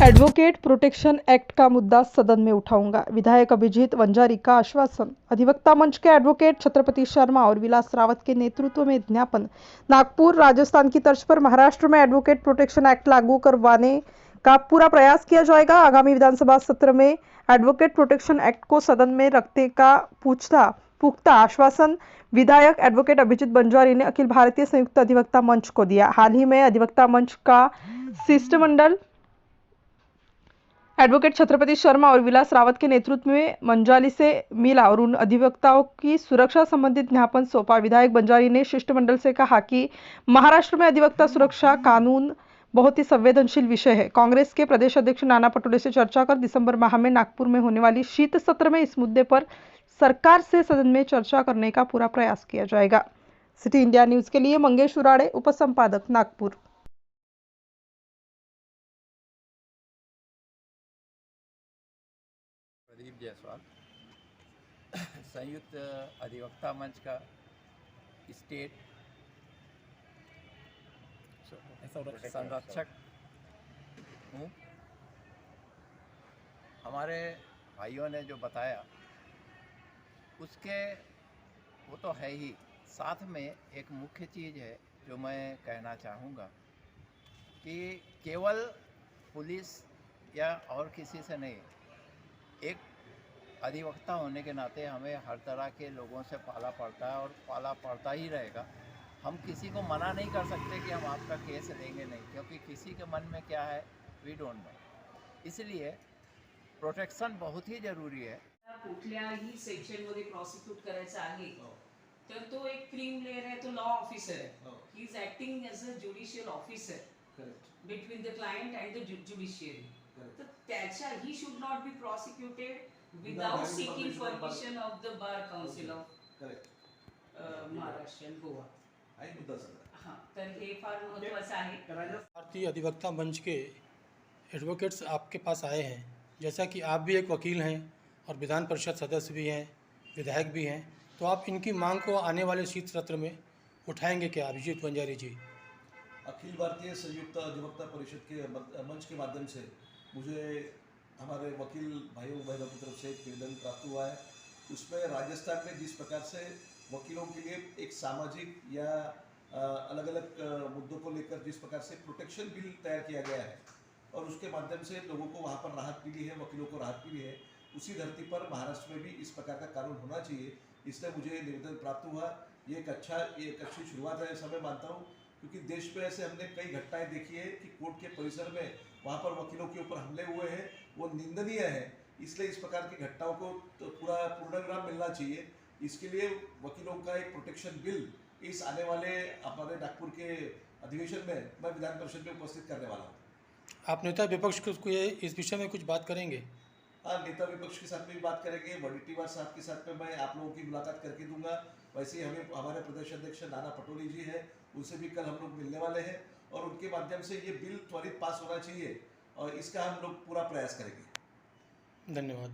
Advocate protection act का मुद्दा सदन में उठाऊंगा, विधायक अभिजीत वंजारी का आश्वासन। अधिवक्ता मंच के एडवोकेट छत्रपति शर्मा और विलास रावत के नेतृत्व में ज्ञापन। नागपुर, राजस्थान की तर्ज पर महाराष्ट्र में एडवोकेट प्रोटेक्शन एक्ट लागू करवाने का पूरा प्रयास किया जाएगा। आगामी विधानसभा सत्र में एडवोकेट प्रोटेक्शन एक्ट को सदन में रखने का पुख्ता आश्वासन विधायक एडवोकेट अभिजीत वंजारी ने अखिल भारतीय संयुक्त अधिवक्ता मंच को दिया। हाल ही में अधिवक्ता मंच का शिष्टमंडल एडवोकेट छत्रपति शर्मा और विलास रावत के नेतृत्व में मंजाली से मिला और उन अधिवक्ताओं की सुरक्षा संबंधित ज्ञापन सौंपा। विधायक वंजारी ने शिष्टमंडल से कहा कि महाराष्ट्र में अधिवक्ता सुरक्षा कानून बहुत ही संवेदनशील विषय है। कांग्रेस के प्रदेश अध्यक्ष नाना पटोले से चर्चा कर दिसंबर माह में नागपुर में होने वाली शीत सत्र में इस मुद्दे पर सरकार से सदन में चर्चा करने का पूरा प्रयास किया जाएगा। सिटी इंडिया न्यूज के लिए मंगेश उराड़े, उपसंपादक, नागपुर। प्रदीप जायसवाल, संयुक्त अधिवक्ता मंच का स्टेट संरक्षक हूँ। हमारे भाइयों ने जो बताया उसके वो तो है ही, साथ में एक मुख्य चीज़ है जो मैं कहना चाहूँगा कि केवल पुलिस या और किसी से नहीं, एक अधिवक्ता होने के नाते हमें हर तरह के लोगों से पाला पड़ता है और पाला पड़ता ही रहेगा। हम किसी को मना नहीं कर सकते कि हम आपका केस लेंगे नहीं, क्योंकि किसी के मन में क्या है वी डोंट नो। इसलिए प्रोटेक्शन बहुत ही जरूरी है। कुठल्याही सेक्शनमध्ये प्रॉसिक्यूट करायचं आहे तर तो एक क्रीम लेयर आहे, तो लॉ ऑफिसर आहे. He is acting as a judicial officer between the client and the judiciary. तर त्याच्या he should not be prosecuted without seeking permission of the bar council of Maharashtra and Goa. हां, तर हे फार महत्त्वाचं आहे. भारतीय अधिवक्ता मंच के एडवोकेट्स आपके पास आए हैं। जैसा कि आप भी एक वकील हैं और विधान परिषद सदस्य भी हैं, विधायक भी हैं, तो आप इनकी मांग को आने वाले शीत सत्र में उठाएंगे क्या, अभिजीत वंजारी जी? अखिल भारतीय संयुक्त अधिवक्ता परिषद के मंच के माध्यम से मुझे हमारे वकील भाइयों बहनों की तरफ से एक निवेदन प्राप्त हुआ है। उसमें राजस्थान में जिस प्रकार से वकीलों के लिए एक सामाजिक या अलग अलग मुद्दों को लेकर जिस प्रकार से प्रोटेक्शन बिल तैयार किया गया है और उसके माध्यम से लोगों को वहाँ पर राहत मिली है, वकीलों को राहत मिली है, उसी धरती पर महाराष्ट्र में भी इस प्रकार का कानून होना चाहिए। इसलिए मुझे निवेदन प्राप्त हुआ। ये एक अच्छी शुरुआत है ऐसा मैं मानता हूँ, क्योंकि देश में ऐसे हमने कई घटनाएं देखी है कि कोर्ट के परिसर में वहाँ पर वकीलों के ऊपर हमले हुए हैं, वो निंदनीय है। इसलिए इस प्रकार की घटनाओं को तो पूर्णविराम मिलना चाहिए। इसके लिए वकीलों का एक प्रोटेक्शन बिल इस आने वाले हमारे नागपुर के अधिवेशन में मैं विधान परिषद में उपस्थित करने वाला हूँ। आप नेता विपक्ष को इस विषय में कुछ बात करेंगे? हाँ, नेता विपक्ष के साथ में भी बात करेंगे। वडेट्टीवार साहब के साथ में मैं आप लोगों की मुलाकात करके दूंगा। वैसे ही हमारे प्रदेश अध्यक्ष नाना पटोले जी हैं, उनसे भी कल हम लोग मिलने वाले हैं और उनके माध्यम से ये बिल त्वरित पास होना चाहिए और इसका हम लोग पूरा प्रयास करेंगे। धन्यवाद।